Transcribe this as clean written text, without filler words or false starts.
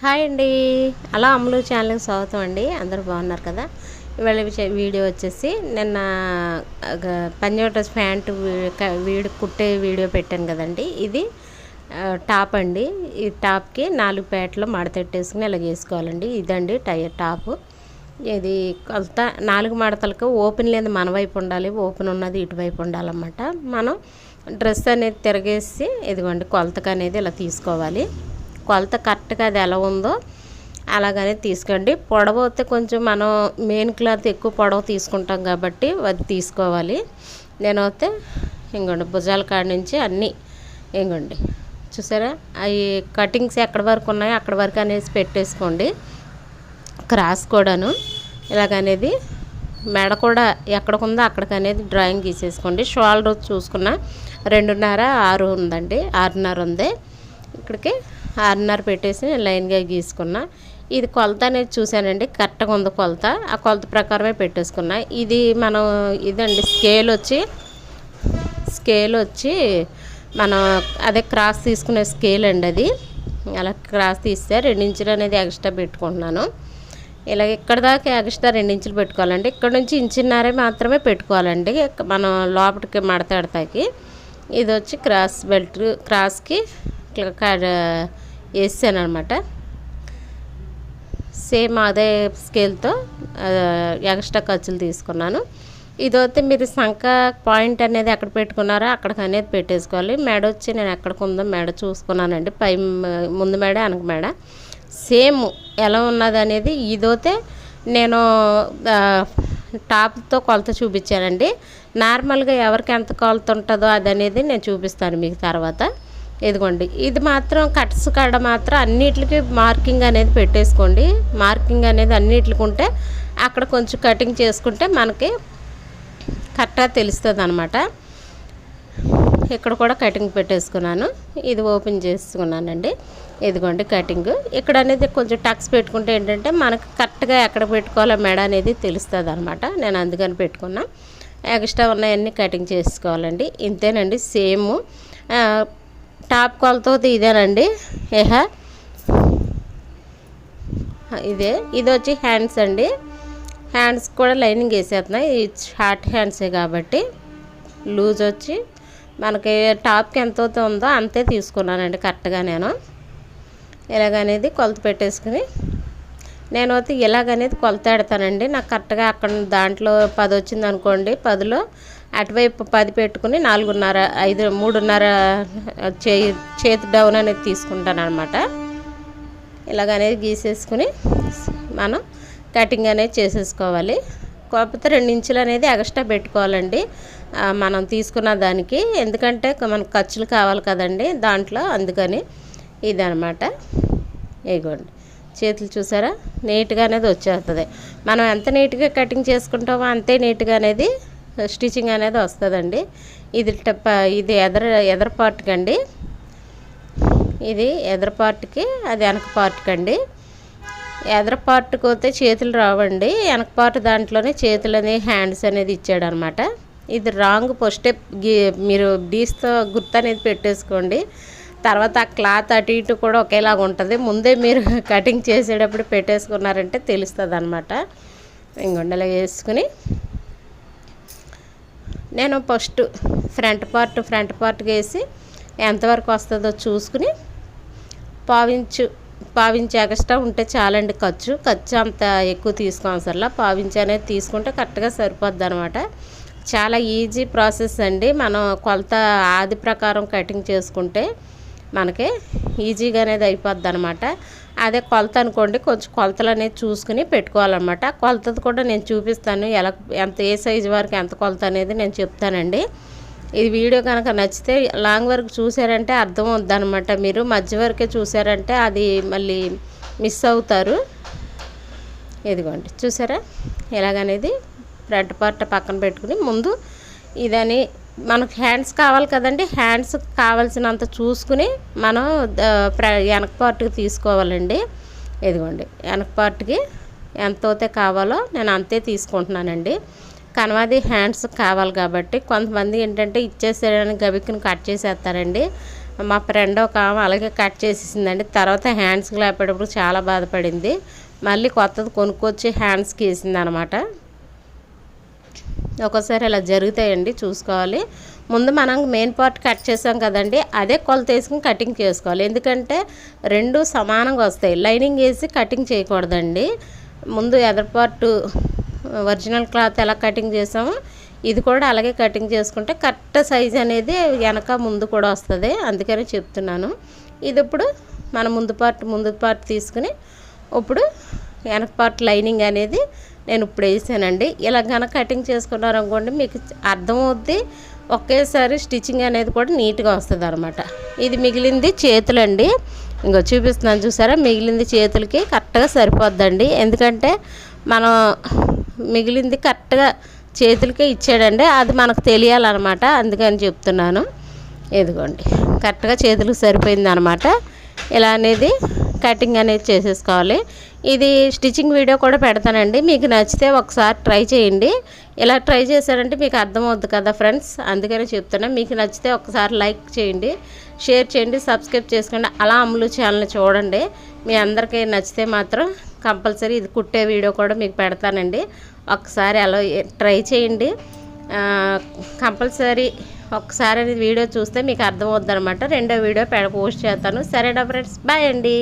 Hi అండి. అలా అమ్ములు ఛానల్కి స్వాగతం అండి. అందరూ బాగున్నారు కదా. ఇవాళ వీడియో వచ్చేసి నిన్న పంజాబ్ డ్రెస్ ప్యాంటు కుట్టే వీడియో పెట్టాను కదండి. ఇది టాప్ అండి. ఈ టాప్కి 4 పేటలు మడతెట్టేసుకుని ఇలా వేసుకోవాలండి. ఇదండి టాపు. ఇది కొలత 4 మడతలకు ఓపెన్ లేదు మన వైపు ఉండాలి, ఓపెన్ ఉన్నది ఇటువైపు ఉండాలన్నమాట. మనం డ్రెస్ అనేది తిరగేసి ఇదిగోండి కొలతకు అనేది ఇలా తీసుకోవాలి. కొలత కరెక్ట్గా అది ఎలా ఉందో అలాగనే తీసుకోండి. పొడవు అయితే కొంచెం మనం మెయిన్ క్లాత్ ఎక్కువ పొడవు తీసుకుంటాం కాబట్టి అది తీసుకోవాలి. నేనైతే ఇంకోండి భుజాల కాడ నుంచి అన్నీ ఇంకోండి చూసారా, అవి కటింగ్స్ ఎక్కడి వరకు ఉన్నాయో అక్కడి వరకు అనేసి పెట్టేసుకోండి. క్రాస్ కూడాను ఇలాగనేది మెడ కూడా ఎక్కడికి ఉందో అక్కడికి అనేది డ్రాయింగ్ గీసేసుకోండి. షోల్డర్ చూసుకున్న 2.5 6 ఉందండి, 6.5 ఉంది. ఇక్కడికి 6.5 పెట్టేసి నేను లైన్గా గీసుకున్నా. ఇది కొలత అనేది చూశానండి, కరెక్ట్గా ఉంది కొలత. ఆ కొలత ప్రకారమే పెట్టేసుకున్నా. ఇది మనం ఇదండి స్కేల్ వచ్చి మనం అదే క్రాస్ తీసుకునే స్కేల్ అండి. అది అలా క్రాస్ తీస్తే 2 ఇంచులు అనేది ఎక్స్ట్రా పెట్టుకుంటున్నాను. ఇలా ఇక్కడ దాకా ఎక్స్ట్రా 2 ఇంచులు పెట్టుకోవాలండి. ఇక్కడ నుంచి 1.5 మాత్రమే పెట్టుకోవాలండి మనం లోపలికి మడతాడతాకి. ఇది వచ్చి క్రాస్ బెల్ట్ క్రాస్కి వేసాను అనమాట. సేమ్ అదే స్కేల్తో ఎక్స్ట్రా ఖర్చులు తీసుకున్నాను. ఇదైతే మీరు సంక పాయింట్ అనేది ఎక్కడ పెట్టుకున్నారో అక్కడికి అనేది పెట్టేసుకోవాలి. మెడ వచ్చి నేను ఎక్కడికి ఉందో మెడ చూసుకున్నానండి. పై ముందు మెడ వెనక మెడ సేమ్ ఎలా ఉన్నది అనేది. ఇదైతే నేను టాప్తో కొలత చూపించానండి. నార్మల్గా ఎవరికి ఎంత కొలత ఉంటుందో అది అనేది నేను చూపిస్తాను మీకు తర్వాత. ఇదిగోండి ఇది మాత్రం కట్స్ కాడ మాత్రం అన్నిటికి మార్కింగ్ అనేది పెట్టేసుకోండి. మార్కింగ్ అనేది అన్నిటికి ఉంటే అక్కడ కొంచెం కటింగ్ చేసుకుంటే మనకి కరెక్ట్గా తెలుస్తుంది అనమాట. ఇక్కడ కూడా కటింగ్ పెట్టేసుకున్నాను. ఇది ఓపెన్ చేసుకున్నానండి. ఇదిగోండి కటింగ్. ఇక్కడ అనేది కొంచెం టక్స్ పెట్టుకుంటే ఏంటంటే మనకు కరెక్ట్గా ఎక్కడ పెట్టుకోవాలో మెడ అనేది తెలుస్తుంది అనమాట. నేను అందుకని పెట్టుకున్నా. ఎక్స్ట్రా ఉన్నాయన్నీ కటింగ్ చేసుకోవాలండి. ఇంతేనండి. సేమ్ టాప్ కొలతో ఇదేనండి. ఇది వచ్చి హ్యాండ్స్ అండి. హ్యాండ్స్ కూడా లైనింగ్ వేసేస్తున్నాయి. షార్ట్ హ్యాండ్సే కాబట్టి లూజ్ వచ్చి మనకి టాప్కి ఎంత ఉందో అంతే తీసుకున్నానండి కరెక్ట్గా. నేను ఇలాగనేది కొలత పెట్టేసుకుని నేను అయితే ఇలాగనేది కొలత పెడతానండి. నాకు కరెక్ట్గా అక్కడ దాంట్లో 10 వచ్చింది అనుకోండి, 10లో అటువైపు 10 పెట్టుకుని 4.5 5 3.5 చేతి డౌన్ అనేది తీసుకుంటాను అనమాట. ఇలాగనేది గీసేసుకుని మనం కటింగ్ అనేది చేసేసుకోవాలి. కాకపోతే 2 ఇంచులు అనేది ఎక్స్ట్రా పెట్టుకోవాలండి మనం తీసుకున్న దానికి. ఎందుకంటే మనకు ఖర్చులు కావాలి కదండి దాంట్లో, అందుకని ఇదనమాట. ఇగోండి చేతులు చూసారా నీట్గా అనేది వచ్చేస్తుంది. మనం ఎంత నీట్గా కటింగ్ చేసుకుంటామో అంతే నీట్గా అనేది స్టిచ్చింగ్ అనేది వస్తుందండి. ఇది ఎదర పార్ట్కి అండి. ఇది ఎదర పార్ట్కి, అది వెనక పార్ట్కి అండి. ఎదర పార్ట్కి పోతే చేతులు రావండి, వెనక పార్ట్ దాంట్లోనే చేతులని హ్యాండ్స్ అనేది ఇచ్చాడు అనమాట. ఇది రాంగ్. ఫస్టే మీరు డీస్తో గుర్తు అనేది పెట్టేసుకోండి. తర్వాత ఆ క్లాత్ అటు ఇటు కూడా ఒకేలాగా ఉంటుంది. ముందే మీరు కటింగ్ చేసేటప్పుడు పెట్టేసుకున్నారంటే తెలుస్తుంది అనమాట. ఇంకొండ ఇలా వేసుకుని నేను ఫస్ట్ ఫ్రంట్ పార్ట్కి వేసి ఎంతవరకు వస్తుందో చూసుకుని పావించి ఎక్స్ట్రా ఉంటే చాలండి. ఖర్చు అంత ఎక్కువ తీసుకోవసరలా. పావించి అనేది తీసుకుంటే కరెక్ట్గా సరిపోద్ది అనమాట. చాలా ఈజీ ప్రాసెస్ అండి. మనం కొలత ఆది ప్రకారం కటింగ్ చేసుకుంటే మనకి ఈజీగా అనేది అయిపోద్ది అనమాట. అదే కొలత అనుకోండి, కొంచెం కొలతలు అనేది చూసుకుని పెట్టుకోవాలన్నమాట. కొలతది కూడా నేను చూపిస్తాను. ఏ సైజు వరకు ఎంత కొలత అనేది నేను చెప్తానండి. ఈ వీడియో కనుక నచ్చితే లాంగ్ వరకు చూసారంటే అర్థం అవుద్ది అనమాట. మీరు మధ్య వరకే చూసారంటే అది మళ్ళీ మిస్ అవుతారు. ఇదిగోండి చూసారా ఎలాగనేది ఫ్రంట్ పార్ట్ పక్కన పెట్టుకుని ముందు ఇదని మనకు హ్యాండ్స్ కావాలి కదండి. హ్యాండ్స్ కావాల్సినంత చూసుకుని మనం వెనక పార్ట్కి తీసుకోవాలండి. ఇదిగోండి వెనక పార్ట్కి ఎంత అయితే కావాలో నేను అంతే తీసుకుంటున్నానండి. కనవాది హ్యాండ్స్ కావాలి కాబట్టి కొంతమంది ఏంటంటే ఇచ్చేసేయడానికి గబిక్కిని కట్ చేసేస్తారండి. మా ఫ్రెండ్ ఒక ఆమె అలాగే కట్ చేసేసిందండి. తర్వాత హ్యాండ్స్కి లేపేటప్పుడు చాలా బాధపడింది. మళ్ళీ కొత్తది కొనుక్కొచ్చి హ్యాండ్స్కి వేసింది అనమాట. ఒక్కోసారి ఇలా జరుగుతాయండి, చూసుకోవాలి. ముందు మనం మెయిన్ పార్ట్ కట్ చేసాం కదండి, అదే కొలత వేసుకుని కటింగ్ చేసుకోవాలి. ఎందుకంటే రెండు సమానంగా వస్తాయి. లైనింగ్ వేసి కటింగ్ చేయకూడదండి. ముందు ఎదర్ పార్ట్ ఒరిజినల్ క్లాత్ ఎలా కటింగ్ చేసామో ఇది కూడా అలాగే కటింగ్ చేసుకుంటే కరెక్ట్ సైజ్ అనేది వెనక ముందు కూడా వస్తుంది. అందుకని చెప్తున్నాను. ఇది ఇప్పుడు మన ముందు పార్ట్ తీసుకుని ఇప్పుడు వెనక పార్ట్ లైనింగ్ అనేది నేను ఇప్పుడు వేసానండి. ఇలా కనుక కటింగ్ చేసుకున్నారనుకోండి మీకు అర్థమవుద్ది. ఒకేసారి స్టిచ్చింగ్ అనేది కూడా నీట్గా వస్తుంది అనమాట. ఇది మిగిలింది చేతులండి. ఇంకో చూపిస్తున్నాను చూసారా, మిగిలింది చేతులకి కరెక్ట్గా సరిపోద్దండి. ఎందుకంటే మనం మిగిలింది కరెక్ట్గా చేతులకే ఇచ్చాడండి, అది మనకు తెలియాలన్నమాట. అందుకని చెప్తున్నాను. ఇదిగోండి కరెక్ట్గా చేతులకు సరిపోయింది అనమాట. ఇలా అనేది కటింగ్ అనేది చేసేసుకోవాలి. ఇది స్టిచ్చింగ్ వీడియో కూడా పెడతానండి, మీకు నచ్చితే ఒకసారి ట్రై చేయండి. ఇలా ట్రై చేశారంటే మీకు అర్థమవుద్ది కదా ఫ్రెండ్స్, అందుకని చెప్తున్నా. మీకు నచ్చితే ఒకసారి లైక్ చేయండి, షేర్ చేయండి, సబ్స్క్రైబ్ చేసుకోండి. అలా అమ్ములు ఛానల్ చూడండి. మీ అందరికీ నచ్చితే మాత్రం కంపల్సరీ ఇది కుట్టే వీడియో కూడా మీకు పెడతానండి. ఒకసారి అలా ట్రై చేయండి. కంపల్సరీ ఒకసారి వీడియో చూస్తే మీకు అర్థమవుద్ది అనమాట. రెండో వీడియో పోస్ట్ చేస్తాను. సరేనా ఫ్రెండ్స్, బాయ్ అండి.